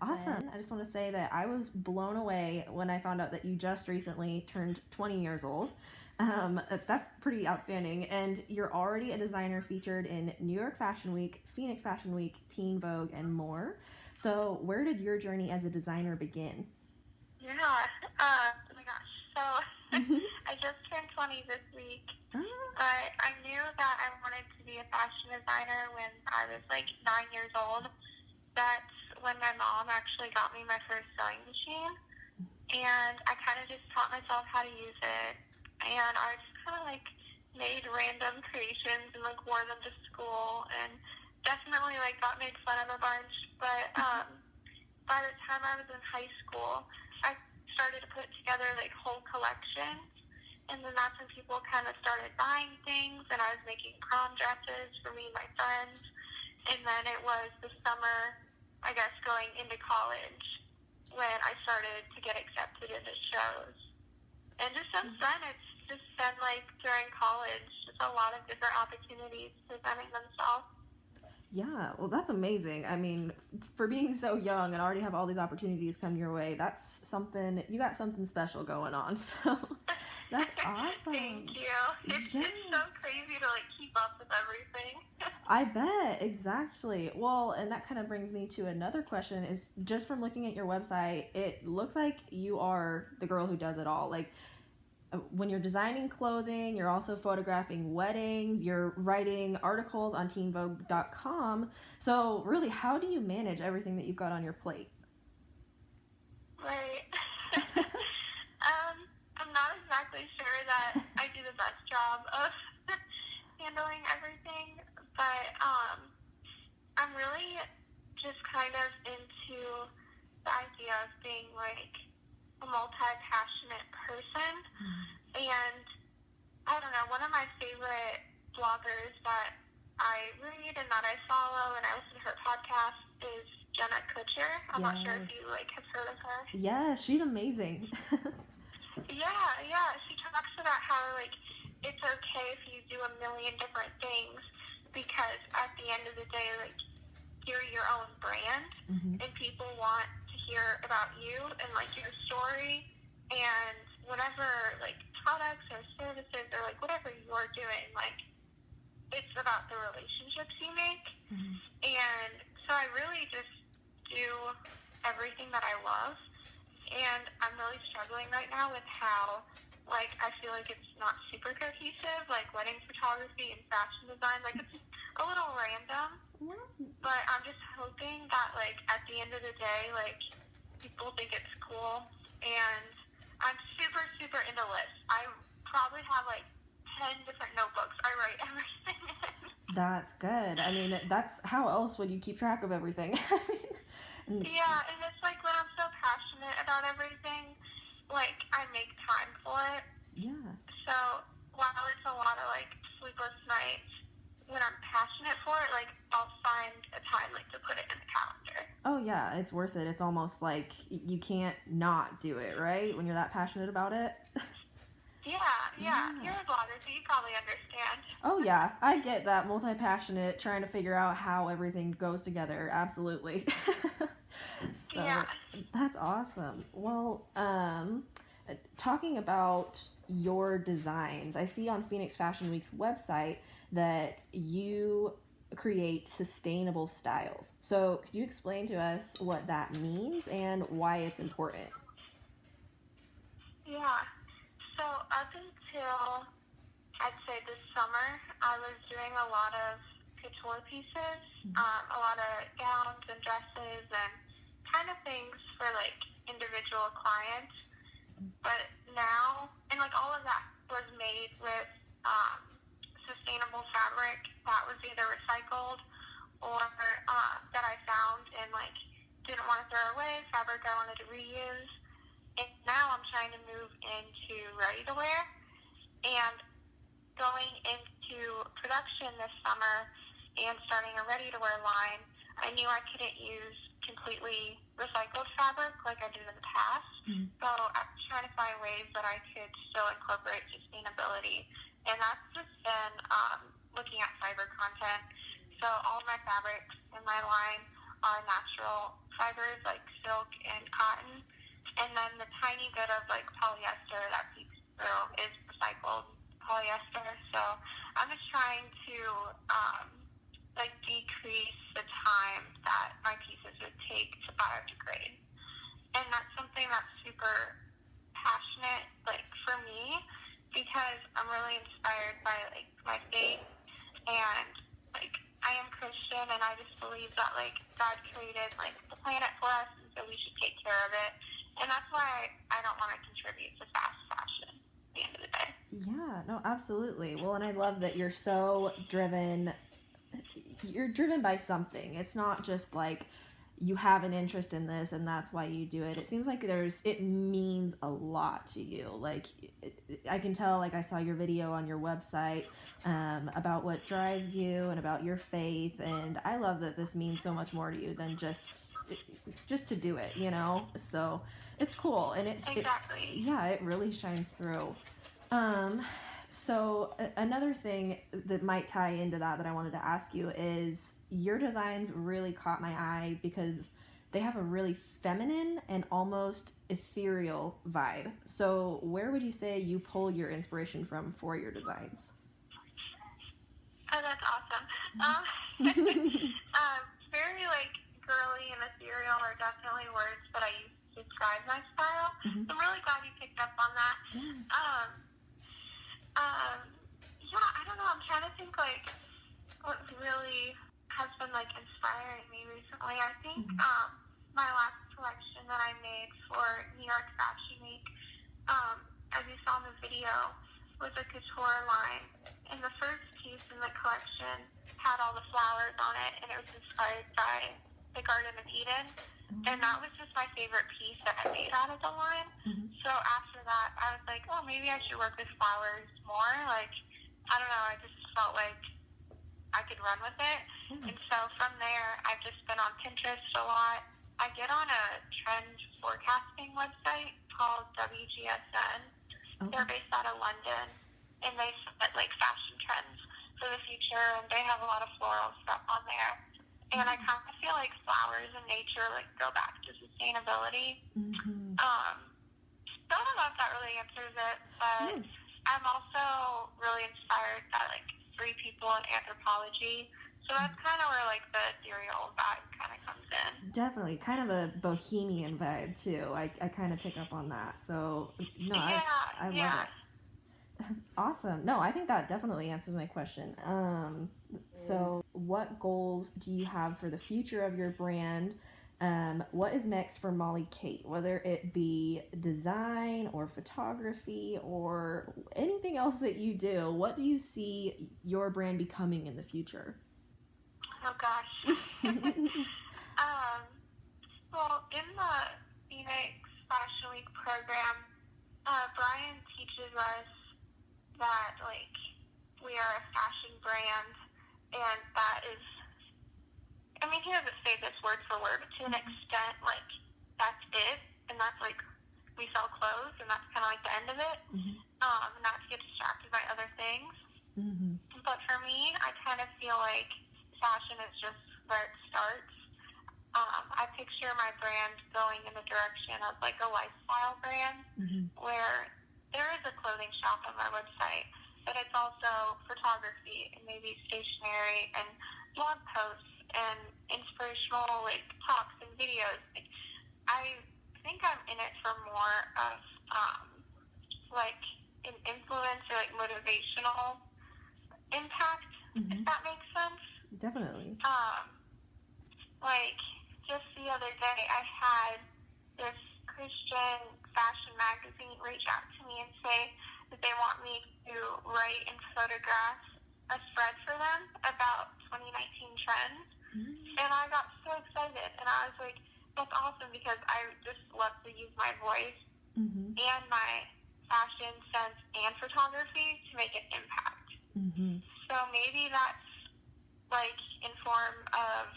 Awesome. I just want to say that I was blown away when I found out that you just recently turned 20 years old. That's pretty outstanding. And you're already a designer featured in New York Fashion Week, Phoenix Fashion Week, Teen Vogue, and more. So, where did your journey as a designer begin? Yeah. Oh my gosh. So I just turned 20 this week, but I knew that I wanted to be a fashion designer when I was like 9 years old. That's when my mom actually got me my first sewing machine, and I kind of just taught myself how to use it, and I just kind of like made random creations and like wore them to school, and definitely like got made fun of a bunch. But by the time I was in high school, I started to put together like whole collections, and then that's when people kind of started buying things, and I was making prom dresses for me and my friends. And then it was the summer, I guess, going into college when I started to get accepted into shows. And just since then, it's just been like during college, just a lot of different opportunities presenting themselves. Yeah, well, that's amazing. I mean, for being so young and already have all these opportunities come your way, that's something, you got something special going on. So that's awesome. Thank you. It's so crazy to like keep up with everything. I bet, exactly. Well, and that kind of brings me to another question is just from looking at your website, it looks like you are the girl who does it all. Like, when you're designing clothing, you're also photographing weddings, you're writing articles on teenvogue.com. So really, how do you manage everything that you've got on your plate? Right. I'm not exactly sure that I do the best job of handling everything, but I'm really just kind of into the idea of being like a multi-passionate person. And I don't know, one of my favorite bloggers that I read and that I follow and I listen to her podcast is Jenna Kutcher. I'm not sure if you like have heard of her. Yes, she's amazing. Yeah. She talks about how like it's okay if you do a million different things because at the end of the day, like you're your own brand and people want to hear about you and like your story and whatever like products or services or like whatever you're doing, like it's about the relationships you make. And so I really just do everything that I love, and I'm really struggling right now with how like I feel like it's not super cohesive, like wedding photography and fashion design, like it's just a little random. But I'm just hoping that like at the end of the day, like people think it's cool. And I'm super, super into lists. I probably have like 10 different notebooks. I write everything in. That's good. I mean, that's how else would you keep track of everything? Yeah, and it's like when I'm so passionate about everything, like I make time for it. Yeah. So while it's a lot of like sleepless nights, when I'm passionate for it, like I'll find a time like to put it in the calendar. Oh yeah, it's worth it. It's almost like you can't not do it, right? When you're that passionate about it. Yeah. You're a blogger, so you probably understand. Oh yeah, I get that. Multi-passionate, trying to figure out how everything goes together. Absolutely. So that's awesome. Well, talking about your designs, I see on Phoenix Fashion Week's website that you create sustainable styles. So could you explain to us what that means and why it's important? Yeah. So up until I'd say this summer, I was doing a lot of couture pieces, a lot of gowns and dresses and kind of things for like individual clients. But now, and like all of that was made with sustainable fabric that was either recycled or that I found and like didn't want to throw away, fabric I wanted to reuse. And now I'm trying to move into ready-to-wear and going into production this summer and starting a ready-to-wear line. I knew I couldn't use completely recycled fabric like I did in the past. So I'm trying to find ways that I could still incorporate sustainability. And that's just been looking at fiber content. So all of my fabrics in my line are natural fibers like silk and cotton, and then the tiny bit of like polyester that peeks through is recycled polyester. So I'm just trying to like decrease the time that my pieces would take to biodegrade, and that's something that's super passionate like for me, because I'm really inspired by like my faith, and like I am Christian, and I just believe that like God created like the planet for us, and so we should take care of it. And that's why I don't want to contribute to fast fashion at the end of the day. Yeah, no, absolutely. Well, and I love that you're so driven. You're driven by something. It's not just like you have an interest in this and that's why you do it. It seems like it means a lot to you. Like I can tell, like I saw your video on your website about what drives you and about your faith, and I love that this means so much more to you than just to do it, you know? So it's cool, and exactly. It really shines through. So another thing that might tie into that I wanted to ask you is your designs really caught my eye because they have a really feminine and almost ethereal vibe. So where would you say you pull your inspiration from for your designs? Oh, that's awesome. Very like girly and ethereal are definitely words that I use to describe my style. I'm really glad you picked up on that. I don't know. I'm trying to think like what really has been like inspiring me recently. I think my last collection that I made for New York Fashion Week, as you saw in the video, was a couture line, and the first piece in the collection had all the flowers on it, and it was inspired by the Garden of Eden, and that was just my favorite piece that I made out of the line. So after that, I was like, oh, maybe I should work with flowers more. Like, I don't know, I just felt like I could run with it. And so from there, I've just been on Pinterest a lot. I get on a trend forecasting website called WGSN. They're based out of London, and they set like fashion trends for the future, and they have a lot of floral stuff on there. And I kind of feel like flowers and nature like go back to sustainability. So I don't know if that really answers it, but I'm also really inspired by like Free People in anthropology. So that's kind of where like the ethereal vibe kind of comes in. Definitely, kind of a bohemian vibe too. I kind of pick up on that. So no, I love it. Awesome. No, I think that definitely answers my question. So what goals do you have for the future of your brand? What is next for MollyKate, whether it be design or photography or anything else that you do? What do you see your brand becoming in the future? Oh gosh. Well, in the Phoenix Fashion Week program, Brian teaches us that like we are a fashion brand, and that is, I mean, he doesn't say this word for word, but to an extent, like that's it, and that's like we sell clothes, and that's kind of like the end of it. Not to get distracted by other things. But for me, I kind of feel like fashion is just where it starts. I picture my brand going in the direction of like a lifestyle brand, where there is a clothing shop on my website, but it's also photography and maybe stationery and blog posts and inspirational like talks and videos. Like, I think I'm in it for more of like an influence or like motivational impact, if that makes sense. Definitely. Like just the other day, I had this Christian fashion magazine reach out to me and say that they want me to write and photograph a spread for them about 2019 trends. And I got so excited, and I was like, that's awesome, because I just love to use my voice and my fashion sense and photography to make an impact. So maybe that's like in form of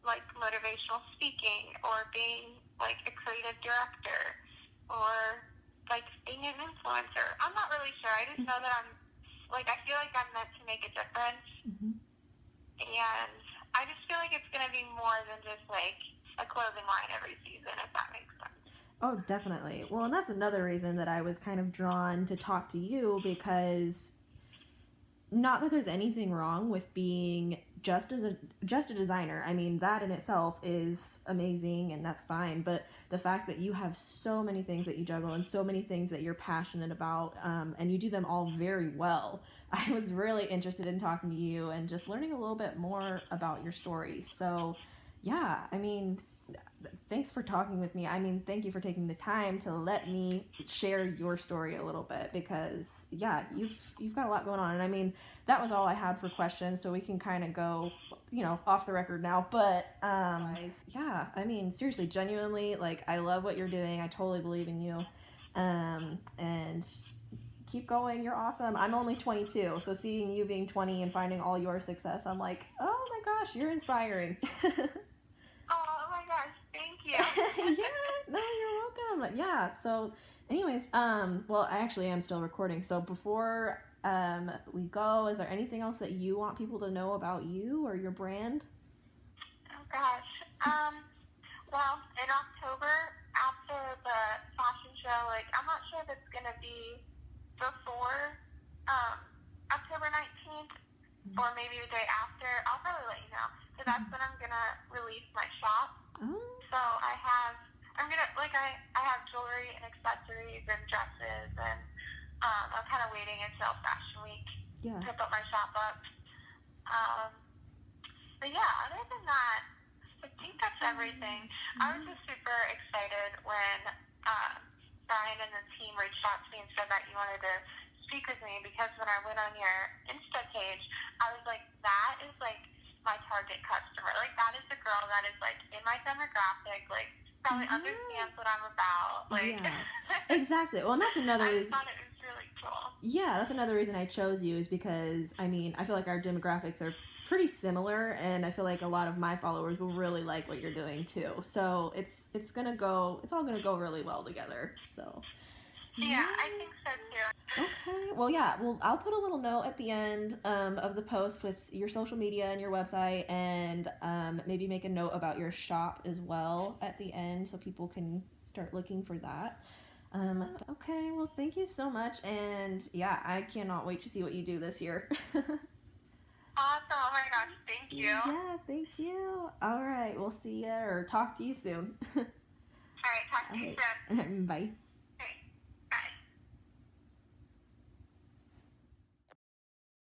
like motivational speaking, or being like a creative director, or like being an influencer. I'm not really sure. I just know that I'm like, I feel like I'm meant to make a difference. And I just feel like it's going to be more than just like a clothing line every season, if that makes sense. Oh, definitely. Well, and that's another reason that I was kind of drawn to talk to you, because not that there's anything wrong with being just a designer. I mean, that in itself is amazing and that's fine, but the fact that you have so many things that you juggle and so many things that you're passionate about, and you do them all very well. I was really interested in talking to you and just learning a little bit more about your story. So yeah, I mean, thanks for talking with me. I mean, thank you for taking the time to let me share your story a little bit, because yeah, you've got a lot going on. And I mean, that was all I had for questions, so we can kind of go, off the record now. But yeah, I mean, seriously, genuinely, like, I love what you're doing. I totally believe in you. And keep going. You're awesome. I'm only 22, so seeing you being 20 and finding all your success, I'm like, oh my gosh, you're inspiring. Oh my gosh, thank you. Yeah, no, you're welcome. Yeah, so anyways, well, I actually am still recording. So before we go, is there anything else that you want people to know about you or your brand? Oh gosh. Well, in October, after the fashion show, like, I'm not sure if it's gonna be before October 19th or maybe the day after. I'll probably let you know. So that's when I'm gonna release my shop. Oh. So I have jewelry and accessories and dresses, and I'm kind of waiting until Fashion Week to put my shop up. But yeah, other than that, I think that's everything. I was just super excited when Brian and the team reached out to me and said that you wanted to speak with me, because when I went on your Insta page, I was like, that is like my target customer. Like, that is the girl that is like in my demographic, like probably understands what I'm about. Like, yeah, exactly. Well, and that's another reason. I thought it was really cool. Yeah, that's another reason I chose you, is because, I mean, I feel like our demographics are pretty similar, and I feel like a lot of my followers will really like what you're doing too. So it's all gonna go really well together. So yeah, I think so too. Okay. Well, yeah. Well, I'll put a little note at the end of the post with your social media and your website, and maybe make a note about your shop as well at the end, so people can start looking for that. Okay. Well, thank you so much, and yeah, I cannot wait to see what you do this year. Awesome. Oh my gosh. Thank you. Yeah. Thank you. All right. We'll see you or talk to you soon. All right. Talk to you soon. Bye.